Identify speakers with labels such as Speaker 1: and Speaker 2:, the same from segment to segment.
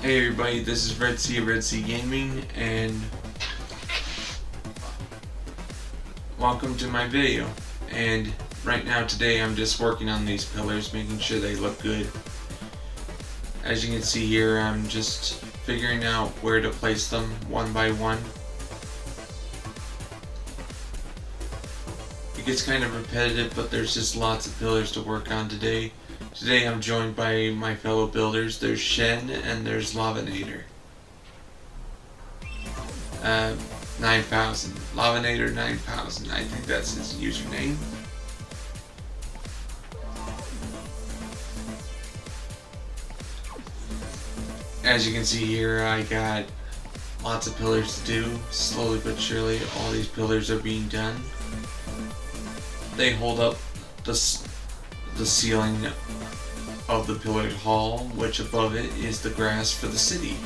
Speaker 1: Hey everybody, this is Red Sea Gaming, and welcome to my video. And right now today I'm just working on these pillars, making sure they look good. As you can see here, I'm just figuring out where to place them one by one. It gets kind of repetitive, but there's just lots of pillars to work on today. Today I'm joined by my fellow builders. There's Shen and there's Lavinator. 9000. Lavinator 9000. I think that's his username. As you can see here, I got lots of pillars to do. Slowly but surely, all these pillars are being done. They hold up the ceiling of the pillared hall, which above it is the grass for the city.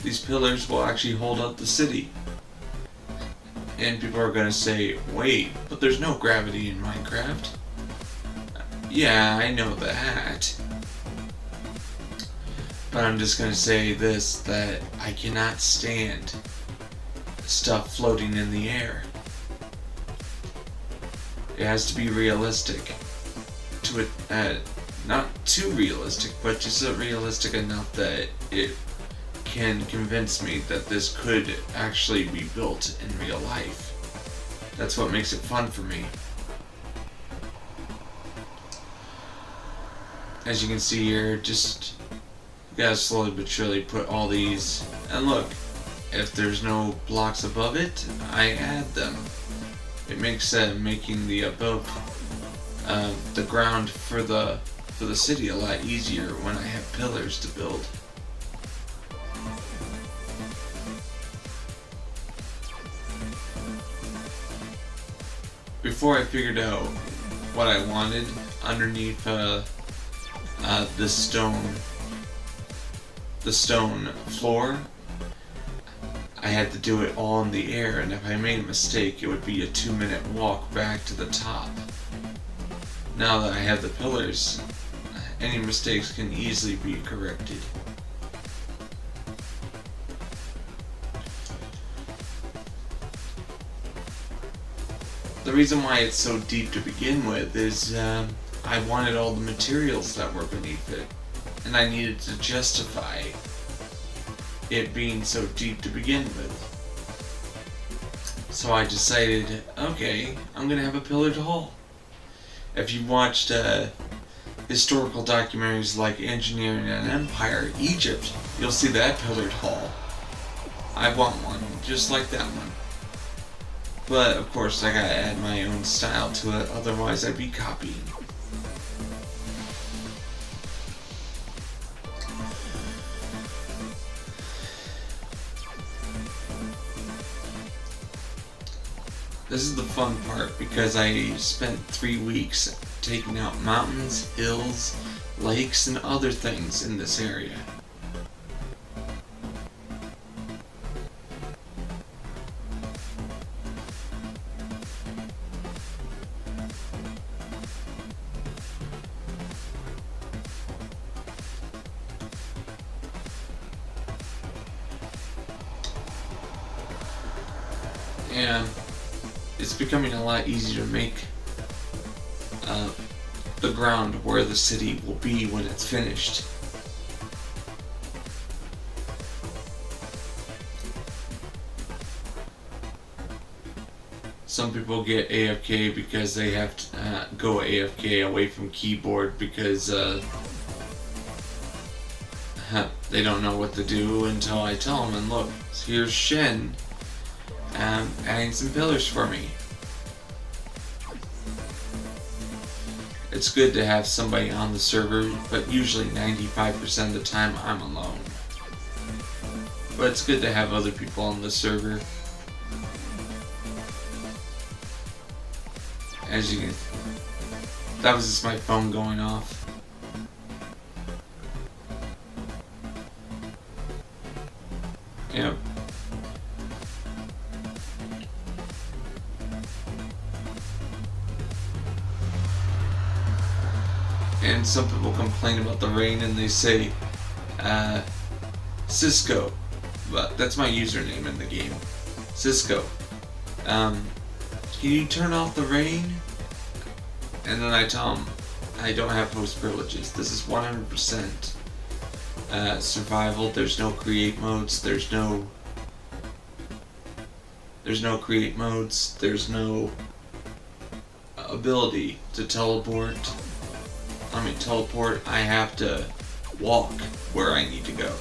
Speaker 1: These pillars will actually hold up the city. And people are gonna say, wait, but there's no gravity in Minecraft. Yeah, I know that. But I'm just gonna say this, that I cannot stand stuff floating in the air. It has to be realistic. To it, not too realistic, but just realistic enough that it can convince me that this could actually be built in real life. That's what makes it fun for me. As you can see here, just gotta slowly but surely put all these, and look, if there's no blocks above it, I add them. It makes making the above the ground for the city a lot easier when I have pillars to build. Before I figured out what I wanted underneath the stone floor, I had to do it all in the air, and if I made a mistake, it would be a 2-minute walk back to the top. Now that I have the pillars, any mistakes can easily be corrected. The reason why it's so deep to begin with is I wanted all the materials that were beneath it, and I needed to justify it being so deep to begin with. So I decided, okay, I'm gonna have a pillared hall. If you watched historical documentaries like Engineering an Empire, Egypt, you'll see that pillared hall. I want one, just like that one. But of course I gotta add my own style to it, otherwise I'd be copying. This is the fun part, because I spent 3 weeks taking out mountains, hills, lakes, and other things in this area. And it's becoming a lot easier to make the ground where the city will be when it's finished. Some people get AFK because they have to go AFK away from keyboard because they don't know what to do until I tell them, and look, here's Shen adding some pillars for me. It's good to have somebody on the server, but usually 95% of the time I'm alone. But it's good to have other people on the server. As you can, that was just my phone going off. Yep. And some people complain about the rain and they say Cisco, but that's my username in the game. Cisco, can you turn off the rain? And then I tell him I don't have host privileges. This is 100% survival. There's no create modes. There's no create modes. There's no ability to teleport. I have to walk where I need to go.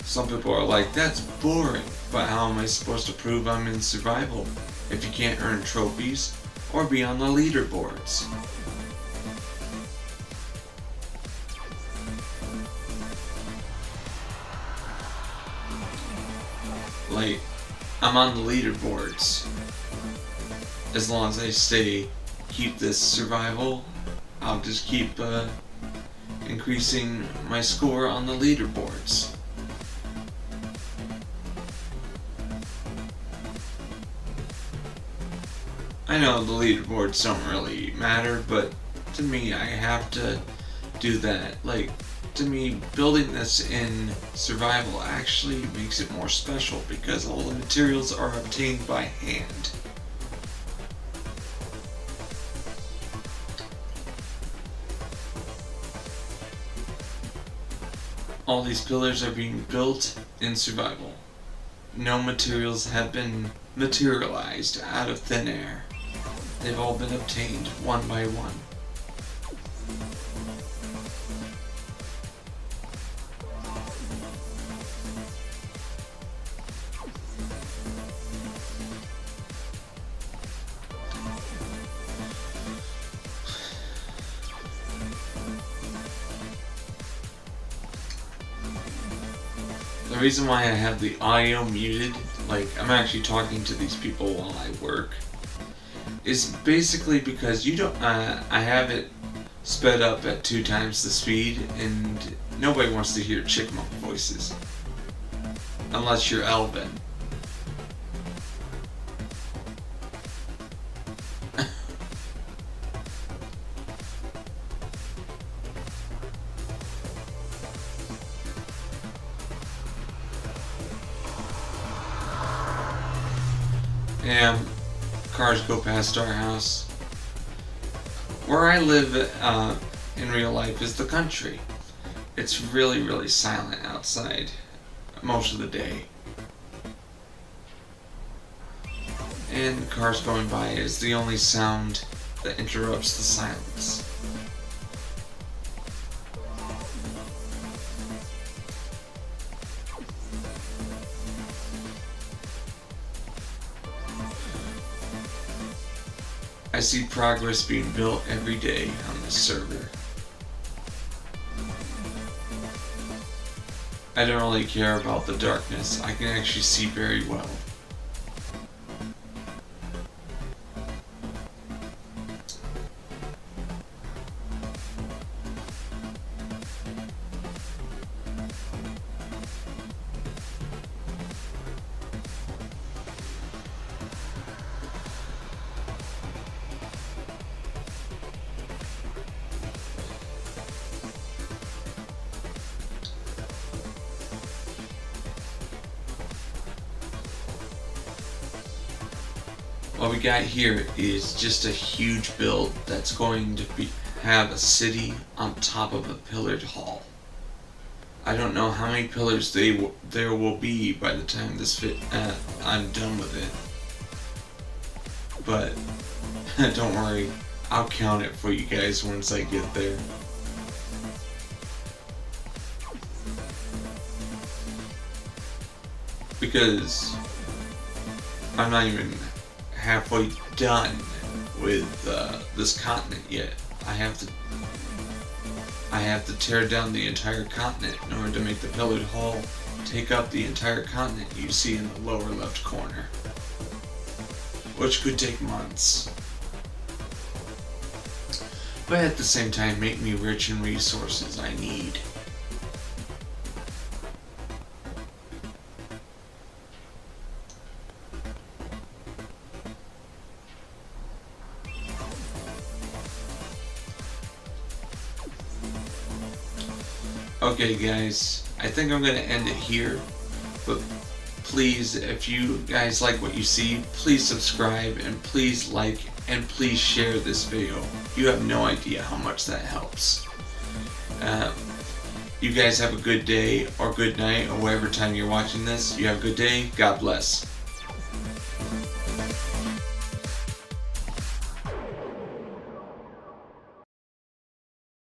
Speaker 1: Some people are like, that's boring, but how am I supposed to prove I'm in survival if you can't earn trophies or be on the leaderboards? Like, I'm on the leaderboards. As long as I keep this survival, I'll just keep increasing my score on the leaderboards. I know the leaderboards don't really matter, but to me, I have to do that. Like, to me, building this in survival actually makes it more special because all the materials are obtained by hand. All these pillars are being built in survival. No materials have been materialized out of thin air. They've all been obtained one by one. The reason why I have the audio muted, like I'm actually talking to these people while I work, is basically because you don't. I have it sped up at 2 times the speed, and nobody wants to hear chipmunk voices unless you're Elvin. And cars go past our house. Where I live in real life is the country. It's really, really silent outside most of the day. And cars going by is the only sound that interrupts the silence. I see progress being built every day on this server. I don't really care about the darkness. I can actually see very well. What we got here is just a huge build that's going to have a city on top of a pillared hall. I don't know how many pillars there will be by the time I'm done with it. But don't worry, I'll count it for you guys once I get there. Because I'm not even halfway done with this continent yet. I have to tear down the entire continent in order to make the pillared hall take up the entire continent you see in the lower left corner, which could take months, but at the same time make me rich in resources I need. Okay guys, I think I'm going to end it here, but please, if you guys like what you see, please subscribe and please like and please share this video. You have no idea how much that helps. You guys have a good day or good night or whatever time you're watching this. You have a good day. God bless.